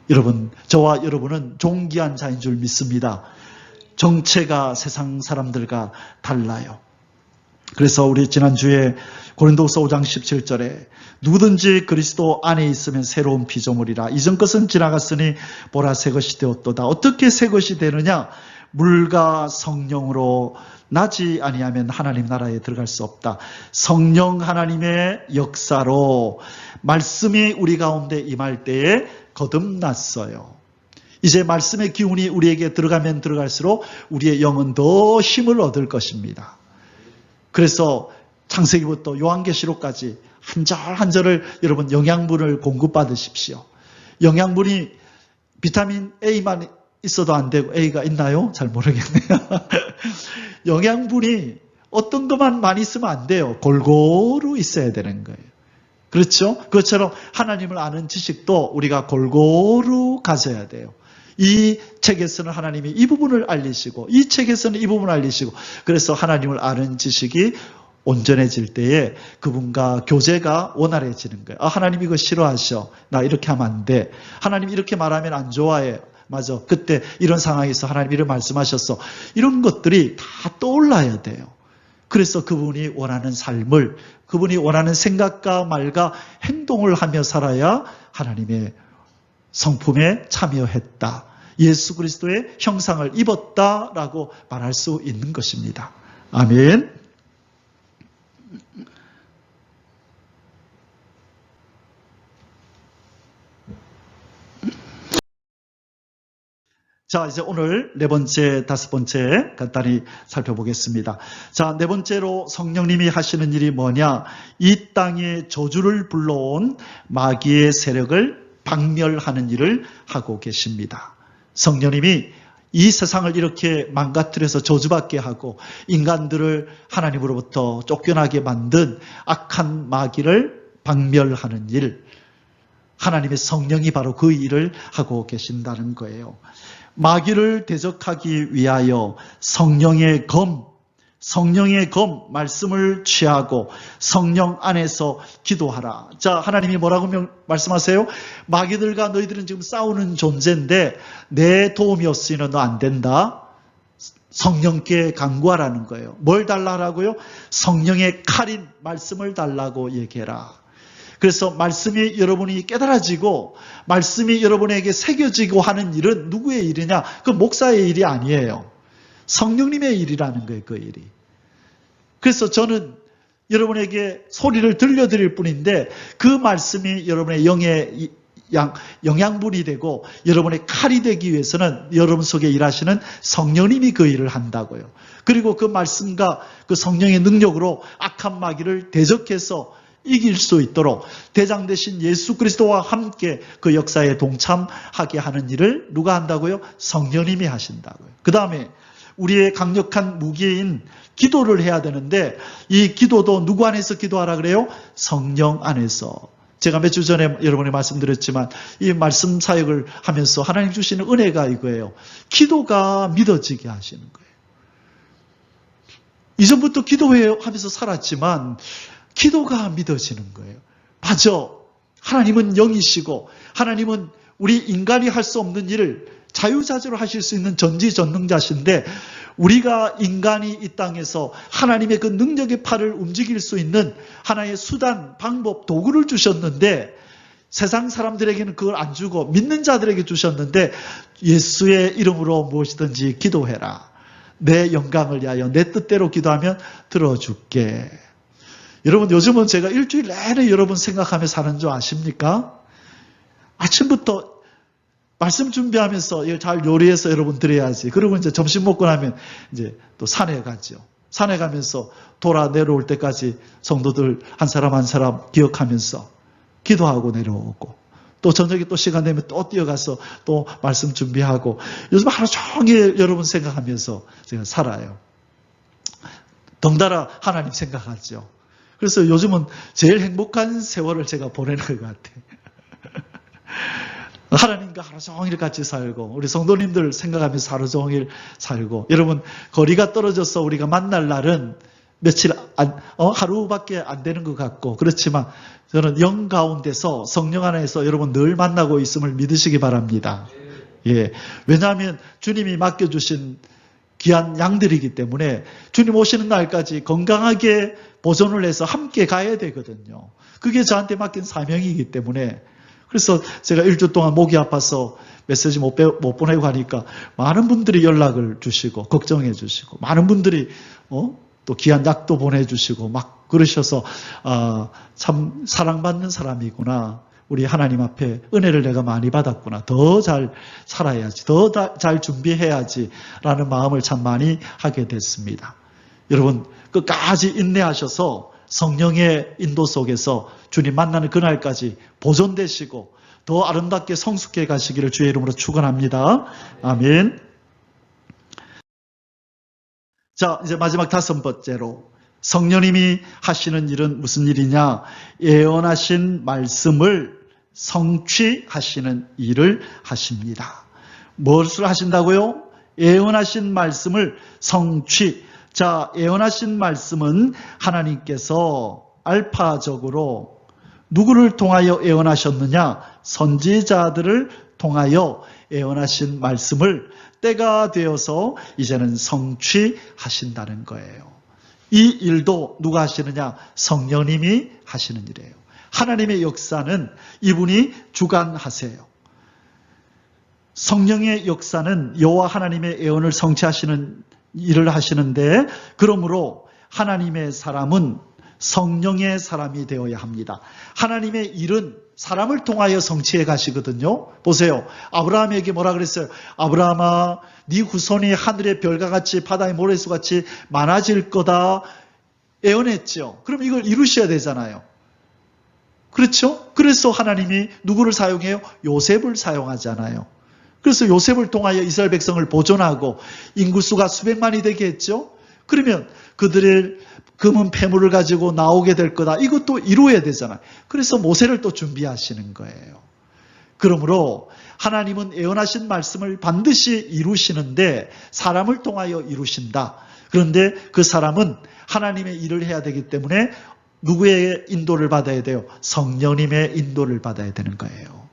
Speaker 2: 여러분, 저와 여러분은 존귀한 자인 줄 믿습니다. 정체가 세상 사람들과 달라요. 그래서 우리 지난주에 고린도후서 5장 17절에 누구든지 그리스도 안에 있으면 새로운 피조물이라. 이전 것은 지나갔으니 보라 새 것이 되었도다. 어떻게 새 것이 되느냐? 물과 성령으로 나지 아니하면 하나님 나라에 들어갈 수 없다. 성령 하나님의 역사로 말씀이 우리 가운데 임할 때에 거듭났어요. 이제 말씀의 기운이 우리에게 들어가면 들어갈수록 우리의 영은 더 힘을 얻을 것입니다. 그래서 창세기부터 요한계시록까지 한 절 한 절을 여러분 영양분을 공급받으십시오. 영양분이 비타민 A만 있어도 안 되고, A가 있나요? 잘 모르겠네요. 영양분이 어떤 것만 많이 있으면 안 돼요. 골고루 있어야 되는 거예요. 그렇죠? 그것처럼 하나님을 아는 지식도 우리가 골고루 가져야 돼요. 이 책에서는 하나님이 이 부분을 알리시고, 이 책에서는 이 부분을 알리시고, 그래서 하나님을 아는 지식이 온전해질 때에 그분과 교제가 원활해지는 거예요. 아, 하나님 이거 싫어하셔. 나 이렇게 하면 안 돼. 하나님 이렇게 말하면 안 좋아해. 맞아. 그때 이런 상황에서 하나님 이런 말씀하셨어. 이런 것들이 다 떠올라야 돼요. 그래서 그분이 원하는 삶을, 그분이 원하는 생각과 말과 행동을 하며 살아야 하나님의 성품에 참여했다, 예수 그리스도의 형상을 입었다라고 말할 수 있는 것입니다. 아멘. 자, 이제 오늘 네 번째, 다섯 번째 간단히 살펴보겠습니다. 자, 네 번째로 성령님이 하시는 일이 뭐냐? 이 땅에 저주를 불러온 마귀의 세력을 박멸하는 일을 하고 계십니다. 성령님이 이 세상을 이렇게 망가뜨려서 저주받게 하고 인간들을 하나님으로부터 쫓겨나게 만든 악한 마귀를 박멸하는 일, 하나님의 성령이 바로 그 일을 하고 계신다는 거예요. 마귀를 대적하기 위하여 성령의 검, 말씀을 취하고 성령 안에서 기도하라. 자, 하나님이 뭐라고 말씀하세요? 마귀들과 너희들은 지금 싸우는 존재인데 내 도움이 없으면 너 안 된다. 성령께 간구하라는 거예요. 뭘 달라라고요? 성령의 칼인 말씀을 달라고 얘기해라. 그래서 말씀이 여러분이 깨달아지고 말씀이 여러분에게 새겨지고 하는 일은 누구의 일이냐? 그 목사의 일이 아니에요. 성령님의 일이라는 거예요, 그 일이. 그래서 저는 여러분에게 소리를 들려드릴 뿐인데 그 말씀이 여러분의 영의 영양분이 되고 여러분의 칼이 되기 위해서는 여러분 속에 일하시는 성령님이 그 일을 한다고요. 그리고 그 말씀과 그 성령의 능력으로 악한 마귀를 대적해서 이길 수 있도록 대장 되신 예수 그리스도와 함께 그 역사에 동참하게 하는 일을 누가 한다고요? 성령님이 하신다고요. 그 다음에 우리의 강력한 무기인 기도를 해야 되는데 이 기도도 누구 안에서 기도하라 그래요? 성령 안에서. 제가 몇 주 전에 여러분에 말씀드렸지만 이 말씀 사역을 하면서 하나님 주시는 은혜가 이거예요. 기도가 믿어지게 하시는 거예요. 이전부터 기도해요 하면서 살았지만 기도가 믿어지는 거예요. 맞아. 하나님은 영이시고 하나님은 우리 인간이 할 수 없는 일을 자유자재로 하실 수 있는 전지전능자신데 우리가 인간이 이 땅에서 하나님의 그 능력의 팔을 움직일 수 있는 하나의 수단, 방법, 도구를 주셨는데 세상 사람들에게는 그걸 안 주고 믿는 자들에게 주셨는데 예수의 이름으로 무엇이든지 기도해라. 내 영광을 위하여 내 뜻대로 기도하면 들어줄게. 여러분 요즘은 제가 일주일 내내 여러분 생각하며 사는 줄 아십니까? 아침부터 말씀 준비하면서 이걸 잘 요리해서 여러분 드려야지. 그리고 이제 점심 먹고 나면 이제 또 산에 가죠. 산에 가면서 돌아 내려올 때까지 성도들 한 사람 한 사람 기억하면서 기도하고 내려오고 또 저녁에 또 시간 되면 또 뛰어가서 또 말씀 준비하고 요즘 하루 종일 여러분 생각하면서 제가 살아요. 덩달아 하나님 생각하죠. 그래서 요즘은 제일 행복한 세월을 제가 보내는 것 같아요. 하나님과 하루 종일 같이 살고 우리 성도님들 생각하면서 하루 종일 살고 여러분 거리가 떨어져서 우리가 만날 날은 며칠 하루밖에 안 되는 것 같고 그렇지만 저는 영 가운데서 성령 안에서 여러분 늘 만나고 있음을 믿으시기 바랍니다. 예, 왜냐하면 주님이 맡겨주신 귀한 양들이기 때문에 주님 오시는 날까지 건강하게 보존을 해서 함께 가야 되거든요. 그게 저한테 맡긴 사명이기 때문에 그래서 제가 일주 동안 목이 아파서 메시지 못 보내고 하니까 많은 분들이 연락을 주시고 걱정해 주시고 많은 분들이 또 귀한 약도 보내주시고 막 그러셔서 참 사랑받는 사람이구나. 우리 하나님 앞에 은혜를 내가 많이 받았구나. 더 잘 살아야지. 더 잘 준비해야지. 라는 마음을 참 많이 하게 됐습니다. 여러분 끝까지 인내하셔서 성령의 인도 속에서 주님 만나는 그날까지 보존되시고 더 아름답게 성숙해 가시기를 주의 이름으로 축원합니다. 아멘. 자, 이제 마지막 5번째로 성령님이 하시는 일은 무슨 일이냐? 예언하신 말씀을 성취하시는 일을 하십니다. 무엇을 하신다고요? 예언하신 말씀을 성취. 자, 예언하신 말씀은 하나님께서 알파적으로 누구를 통하여 예언하셨느냐? 선지자들을 통하여 예언하신 말씀을 때가 되어서 이제는 성취하신다는 거예요. 이 일도 누가 하시느냐? 성령님이 하시는 일이에요. 하나님의 역사는 이분이 주관하세요. 성령의 역사는 여호와 하나님의 예언을 성취하시는 일을 하시는데 그러므로 하나님의 사람은 성령의 사람이 되어야 합니다. 하나님의 일은 사람을 통하여 성취해 가시거든요. 보세요. 아브라함에게 뭐라 그랬어요? 아브라함아, 네 후손이 하늘의 별과 같이 바다의 모래수 같이 많아질 거다. 예언했죠. 그럼 이걸 이루셔야 되잖아요. 그렇죠? 그래서 하나님이 누구를 사용해요? 요셉을 사용하잖아요. 그래서 요셉을 통하여 이스라엘 백성을 보존하고 인구수가 수백만이 되게 했죠. 그러면 그들의 금은 폐물을 가지고 나오게 될 거다. 이것도 이루어야 되잖아요. 그래서 모세를 또 준비하시는 거예요. 그러므로 하나님은 예언하신 말씀을 반드시 이루시는데 사람을 통하여 이루신다. 그런데 그 사람은 하나님의 일을 해야 되기 때문에 누구의 인도를 받아야 돼요? 성령님의 인도를 받아야 되는 거예요.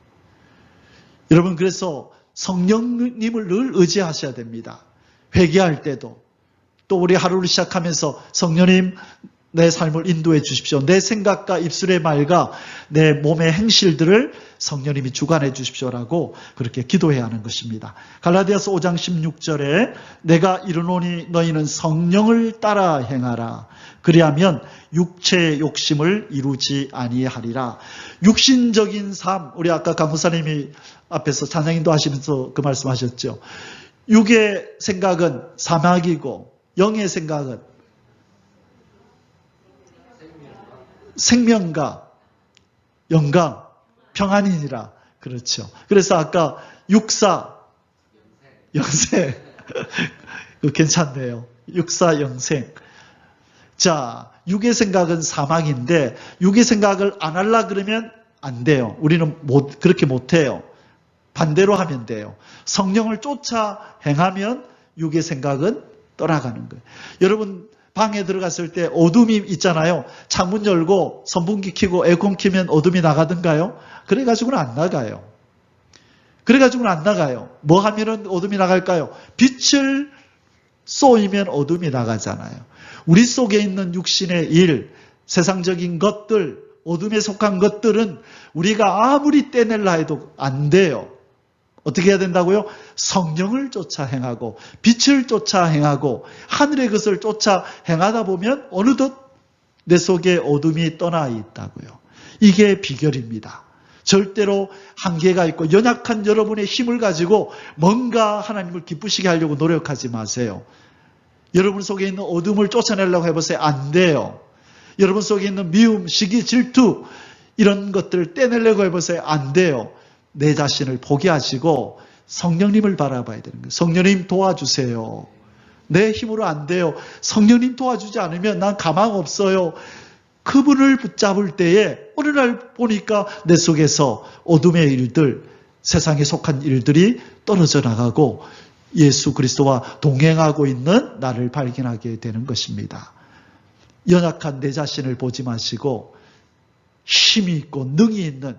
Speaker 2: 여러분, 그래서 성령님을 늘 의지하셔야 됩니다. 회개할 때도, 또 우리 하루를 시작하면서 성령님 내 삶을 인도해 주십시오. 내 생각과 입술의 말과 내 몸의 행실들을 성령님이 주관해 주십시오라고 그렇게 기도해야 하는 것입니다. 갈라디아서 5장 16절에 내가 이르노니 너희는 성령을 따라 행하라. 그리하면 육체의 욕심을 이루지 아니하리라. 육신적인 삶, 우리 아까 강무사님이 앞에서 찬양인도 하시면서 그 말씀하셨죠. 육의 생각은 사막이고 영의 생각은 생명과 영광, 평안이니라. 그렇죠. 그래서 아까 육사, 영생. 괜찮네요. 육사, 영생. 자, 육의 생각은 사망인데 육의 생각을 안 하려 그러면 안 돼요. 우리는 그렇게 못해요. 반대로 하면 돼요. 성령을 쫓아 행하면 육의 생각은 떠나가는 거예요. 여러분, 방에 들어갔을 때 어둠이 있잖아요. 창문 열고 선풍기 켜고 에어컨 켜면 어둠이 나가던가요? 그래가지고는 안 나가요. 그래가지고는 안 나가요. 뭐 하면은 어둠이 나갈까요? 빛을 쏘이면 어둠이 나가잖아요. 우리 속에 있는 육신의 일, 세상적인 것들, 어둠에 속한 것들은 우리가 아무리 떼낼라 해도 안 돼요. 어떻게 해야 된다고요? 성령을 쫓아 행하고 빛을 쫓아 행하고 하늘의 것을 쫓아 행하다 보면 어느덧 내 속에 어둠이 떠나 있다고요. 이게 비결입니다. 절대로 한계가 있고 연약한 여러분의 힘을 가지고 뭔가 하나님을 기쁘시게 하려고 노력하지 마세요. 여러분 속에 있는 어둠을 쫓아내려고 해보세요. 안 돼요. 여러분 속에 있는 미움, 시기, 질투 이런 것들을 떼내려고 해보세요. 안 돼요. 내 자신을 포기하시고 성령님을 바라봐야 되는 거예요. 성령님 도와주세요. 내 힘으로 안 돼요. 성령님 도와주지 않으면 난 가망 없어요. 그분을 붙잡을 때에 어느 날 보니까 내 속에서 어둠의 일들, 세상에 속한 일들이 떨어져 나가고 예수 그리스도와 동행하고 있는 나를 발견하게 되는 것입니다. 연약한 내 자신을 보지 마시고 힘이 있고 능이 있는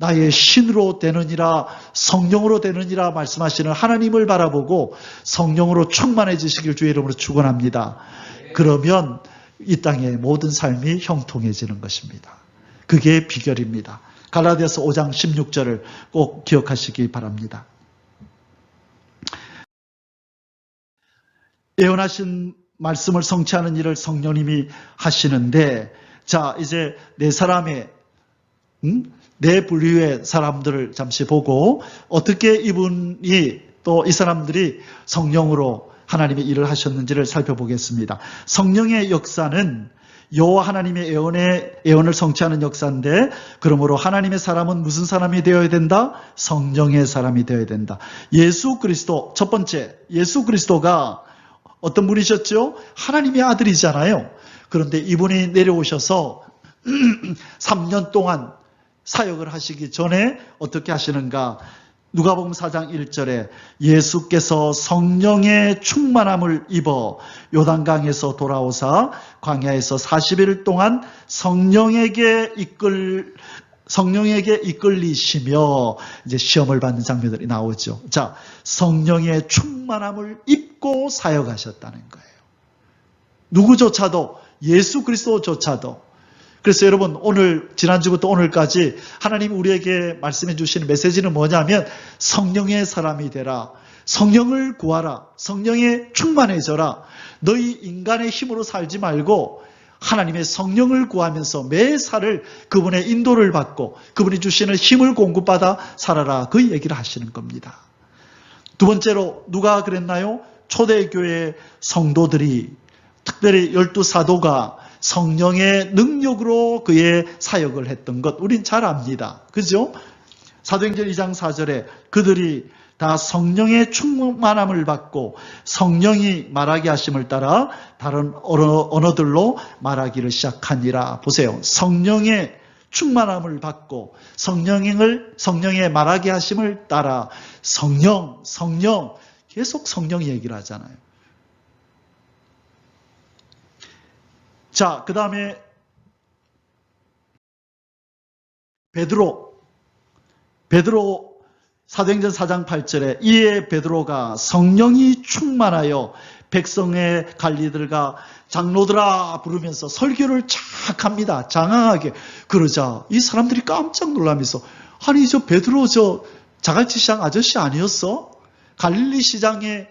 Speaker 2: 나의 신으로 되느니라 성령으로 되느니라 말씀하시는 하나님을 바라보고 성령으로 충만해지시길 주의 이름으로 축원합니다. 그러면 이 땅의 모든 삶이 형통해지는 것입니다. 그게 비결입니다. 갈라디아서 5장 16절을 꼭 기억하시기 바랍니다. 예언하신 말씀을 성취하는 일을 성령님이 하시는데, 자, 이제 네 사람의 네 분류의 사람들을 잠시 보고 어떻게 이분이 또 이 사람들이 성령으로 하나님의 일을 하셨는지를 살펴보겠습니다. 성령의 역사는 여호와 하나님의 예언을 성취하는 역사인데, 그러므로 하나님의 사람은 무슨 사람이 되어야 된다? 성령의 사람이 되어야 된다. 예수 그리스도, 첫 번째, 예수 그리스도가 어떤 분이셨죠? 하나님의 아들이잖아요. 그런데 이분이 내려오셔서 3년 동안 사역을 하시기 전에 어떻게 하시는가? 누가복음 4장 1절에 예수께서 성령의 충만함을 입어 요단강에서 돌아오사 광야에서 40일 동안 성령에게 이끌리시며 이제 시험을 받는 장면들이 나오죠. 자, 성령의 충만함을 입고 사역하셨다는 거예요. 누구조차도, 예수 그리스도조차도. 그래서 여러분, 오늘 지난주부터 오늘까지 하나님 우리에게 말씀해 주시는 메시지는 뭐냐면 성령의 사람이 되라. 성령을 구하라. 성령에 충만해져라. 너희 인간의 힘으로 살지 말고 하나님의 성령을 구하면서 매사를 그분의 인도를 받고 그분이 주시는 힘을 공급받아 살아라. 그 얘기를 하시는 겁니다. 두 번째로 누가 그랬나요? 초대교회 성도들이, 특별히 12사도가 성령의 능력으로 그의 사역을 했던 것 우린 잘 압니다. 그죠? 사도행전 2장 4절에 그들이 다 성령의 충만함을 받고 성령이 말하게 하심을 따라 다른 언어들로 말하기를 시작하니라. 보세요. 성령의 충만함을 받고 성령의 말하게 하심을 따라 성령 계속 성령 얘기를 하잖아요. 자, 그 다음에 베드로 사도행전 4장 8절에 이에 베드로가 성령이 충만하여 백성의 관리들과 장로들아 부르면서 설교를 착 합니다. 장황하게. 그러자 이 사람들이 깜짝 놀라면서 아니 저 베드로 저 자갈치 시장 아저씨 아니었어? 갈릴리 시장에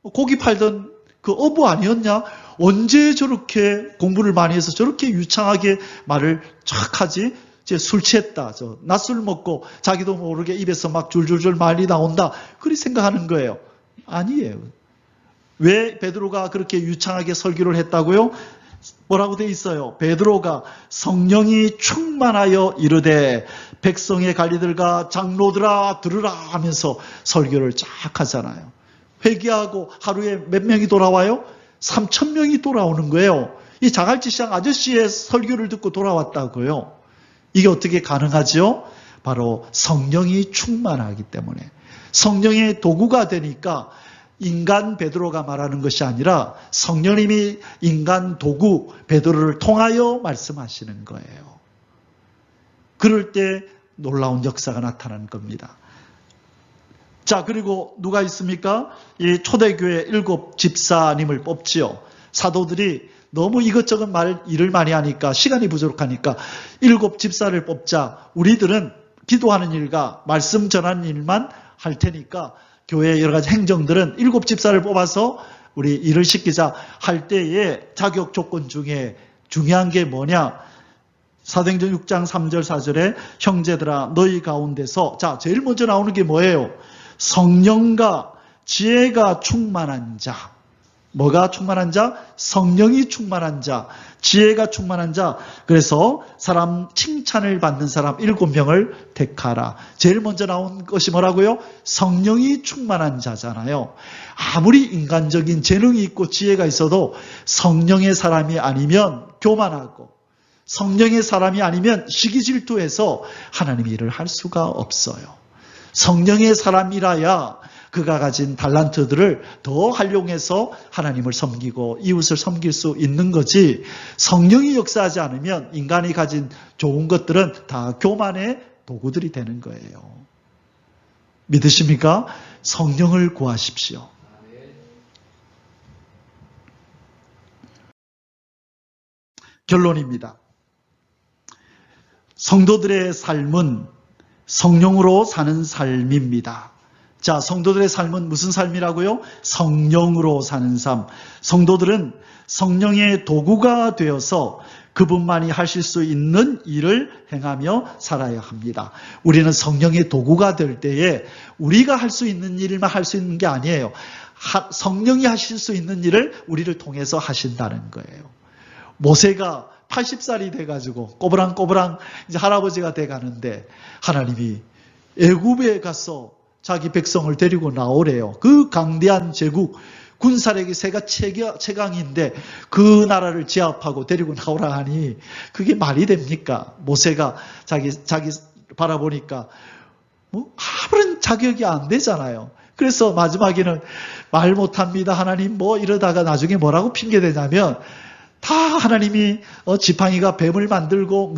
Speaker 2: 고기 팔던 그 어부 아니었냐? 언제 저렇게 공부를 많이 해서 저렇게 유창하게 말을 착 하지? 술 취했다. 낮술 먹고 자기도 모르게 입에서 막 줄줄줄 말이 나온다. 그리 생각하는 거예요. 아니에요. 왜 베드로가 그렇게 유창하게 설교를 했다고요? 뭐라고 돼 있어요? 베드로가 성령이 충만하여 이르되 백성의 관리들과 장로들아 들으라 하면서 설교를 쫙 하잖아요. 회개하고 하루에 몇 명이 돌아와요? 3,000명이 돌아오는 거예요. 이 자갈치 시장 아저씨의 설교를 듣고 돌아왔다고요. 이게 어떻게 가능하죠? 바로 성령이 충만하기 때문에. 성령의 도구가 되니까 인간 베드로가 말하는 것이 아니라 성령님이 인간 도구 베드로를 통하여 말씀하시는 거예요. 그럴 때 놀라운 역사가 나타나는 겁니다. 자, 그리고 누가 있습니까? 이 초대교회 7 집사님을 뽑지요. 사도들이 너무 이것저것 일을 많이 하니까 시간이 부족하니까 7 집사를 뽑자. 우리들은 기도하는 일과 말씀 전하는 일만 할 테니까 교회 여러 가지 행정들은 7 집사를 뽑아서 우리 일을 시키자 할 때에 자격 조건 중에 중요한 게 뭐냐? 사도행전 6장 3절 4절에 형제들아 너희 가운데서 자 제일 먼저 나오는 게 뭐예요? 성령과 지혜가 충만한 자. 뭐가 충만한 자? 성령이 충만한 자, 지혜가 충만한 자. 그래서 사람 칭찬을 받는 사람 7명을 택하라. 제일 먼저 나온 것이 뭐라고요? 성령이 충만한 자잖아요. 아무리 인간적인 재능이 있고 지혜가 있어도 성령의 사람이 아니면 교만하고 성령의 사람이 아니면 시기질투해서 하나님의 일을 할 수가 없어요. 성령의 사람이라야 그가 가진 달란트들을 더 활용해서 하나님을 섬기고 이웃을 섬길 수 있는 거지, 성령이 역사하지 않으면 인간이 가진 좋은 것들은 다 교만의 도구들이 되는 거예요. 믿으십니까? 성령을 구하십시오. 결론입니다. 성도들의 삶은 성령으로 사는 삶입니다. 자, 성도들의 삶은 무슨 삶이라고요? 성령으로 사는 삶. 성도들은 성령의 도구가 되어서 그분만이 하실 수 있는 일을 행하며 살아야 합니다. 우리는 성령의 도구가 될 때에 우리가 할 수 있는 일만 할 수 있는 게 아니에요. 성령이 하실 수 있는 일을 우리를 통해서 하신다는 거예요. 모세가 80살이 돼가지고 꼬부랑꼬부랑 이제 할아버지가 돼가는데 하나님이 애굽에 가서 자기 백성을 데리고 나오래요. 그 강대한 제국, 군사력이 세가 최강인데 그 나라를 제압하고 데리고 나오라 하니 그게 말이 됩니까? 모세가 자기 바라보니까 아무런 자격이 안 되잖아요. 그래서 마지막에는 말 못합니다 하나님 이러다가 나중에 뭐라고 핑계대냐면 다 하나님이 지팡이가 뱀을 만들고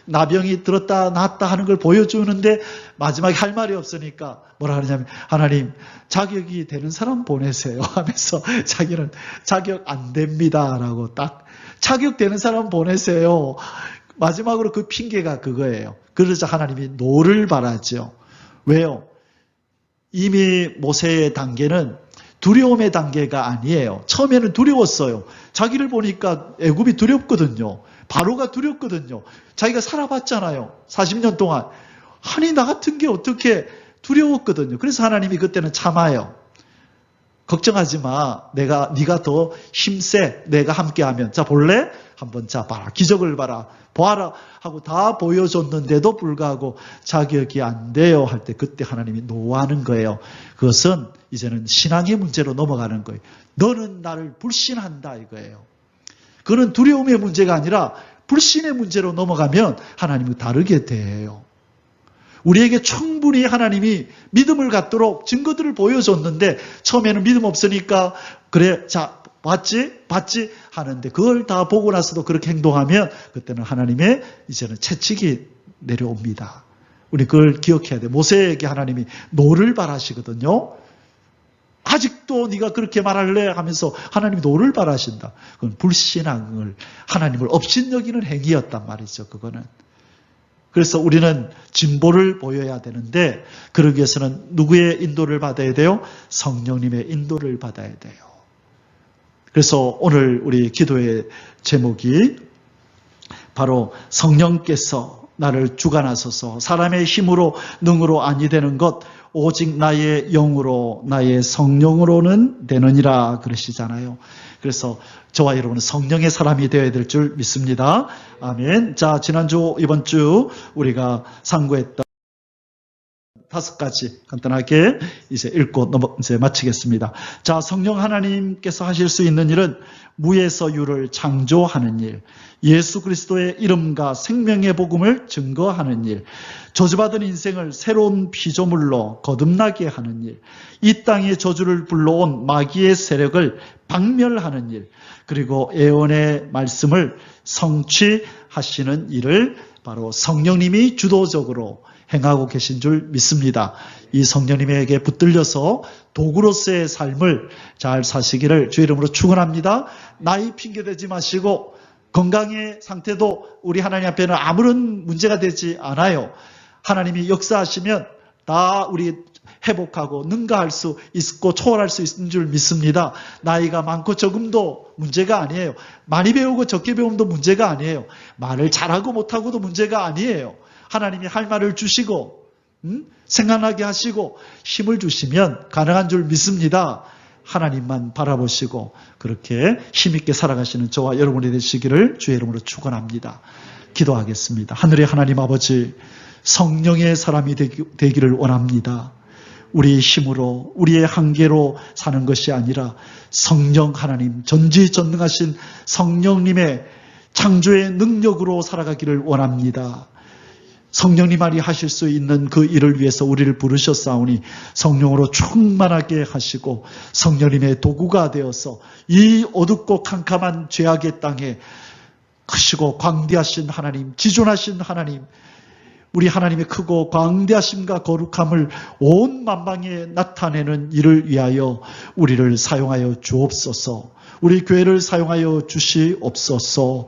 Speaker 2: 나병이 들었다 놨다 하는 걸 보여주는데 마지막에 할 말이 없으니까 뭐라 하냐면 하나님 자격이 되는 사람 보내세요 하면서 자기는 자격 안 됩니다 라고 딱 자격되는 사람 보내세요. 마지막으로 그 핑계가 그거예요. 그러자 하나님이 노를 바라죠. 왜요? 이미 모세의 단계는 두려움의 단계가 아니에요. 처음에는 두려웠어요. 자기를 보니까 애굽이 두렵거든요. 바로가 두렵거든요. 자기가 살아봤잖아요. 40년 동안. 아니 나 같은 게 어떻게 두려웠거든요. 그래서 하나님이 그때는 참아요. 걱정하지 마. 네가 더 힘세. 내가 함께하면. 자, 볼래? 한번 자 봐라. 기적을 봐라. 보아라 하고 다 보여줬는데도 불구하고 자격이 안 돼요 할 때 그때 하나님이 노하는 거예요. 그것은 이제는 신앙의 문제로 넘어가는 거예요. 너는 나를 불신한다 이거예요. 그거는 두려움의 문제가 아니라 불신의 문제로 넘어가면 하나님이 다르게 돼요. 우리에게 충분히 하나님이 믿음을 갖도록 증거들을 보여줬는데 처음에는 믿음 없으니까 그래 자 봤지 하는데 그걸 다 보고 나서도 그렇게 행동하면 그때는 하나님의 이제는 채찍이 내려옵니다. 우리 그걸 기억해야 돼. 모세에게 하나님이 노를 바라시거든요. 아직도 네가 그렇게 말할래 하면서 하나님이 노를 바라신다. 그건 불신앙을 하나님을 업신여기는 행위였단 말이죠. 그거는. 그래서 우리는 진보를 보여야 되는데 그러기 위해서는 누구의 인도를 받아야 돼요? 성령님의 인도를 받아야 돼요. 그래서 오늘 우리 기도의 제목이 바로 성령께서 나를 주관하소서 사람의 힘으로 능으로 아니 되는 것 오직 나의 영으로 나의 성령으로는 되느니라 그러시잖아요. 그래서 저와 여러분은 성령의 사람이 되어야 될 줄 믿습니다. 아멘. 자, 지난주 이번 주 우리가 상고했던 5가지 간단하게 이제 읽고 이제 마치겠습니다. 자, 성령 하나님께서 하실 수 있는 일은 무에서 유를 창조하는 일, 예수 그리스도의 이름과 생명의 복음을 증거하는 일, 저주받은 인생을 새로운 피조물로 거듭나게 하는 일, 이 땅에 저주를 불러온 마귀의 세력을 박멸하는 일, 그리고 애원의 말씀을 성취하시는 일을 바로 성령님이 주도적으로 행하고 계신 줄 믿습니다. 이 성령님에게 붙들려서 도구로서의 삶을 잘 사시기를 주의 이름으로 축원합니다. 나이 핑계대지 마시고 건강의 상태도 우리 하나님 앞에는 아무런 문제가 되지 않아요. 하나님이 역사하시면 다 우리 회복하고 능가할 수 있고 초월할 수 있는 줄 믿습니다. 나이가 많고 적음도 문제가 아니에요. 많이 배우고 적게 배움도 문제가 아니에요. 말을 잘하고 못하고도 문제가 아니에요. 하나님이 할 말을 주시고 생각나게 하시고 힘을 주시면 가능한 줄 믿습니다. 하나님만 바라보시고 그렇게 힘있게 살아가시는 저와 여러분이 되시기를 주의 이름으로 축원합니다. 기도하겠습니다. 하늘의 하나님 아버지 성령의 사람이 되기를 원합니다. 우리의 힘으로 우리의 한계로 사는 것이 아니라 성령 하나님 전지전능하신 성령님의 창조의 능력으로 살아가기를 원합니다. 성령님만이 하실 수 있는 그 일을 위해서 우리를 부르셨사오니 성령으로 충만하게 하시고 성령님의 도구가 되어서 이 어둡고 캄캄한 죄악의 땅에 크시고 광대하신 하나님, 지존하신 하나님, 우리 하나님의 크고 광대하심과 거룩함을 온 만방에 나타내는 일을 위하여 우리를 사용하여 주옵소서. 우리 교회를 사용하여 주시옵소서.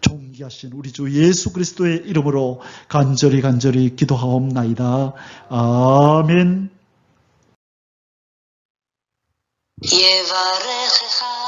Speaker 2: 존귀하신 우리 주 예수 그리스도의 이름으로 간절히 기도하옵나이다. 아멘.
Speaker 1: יברכך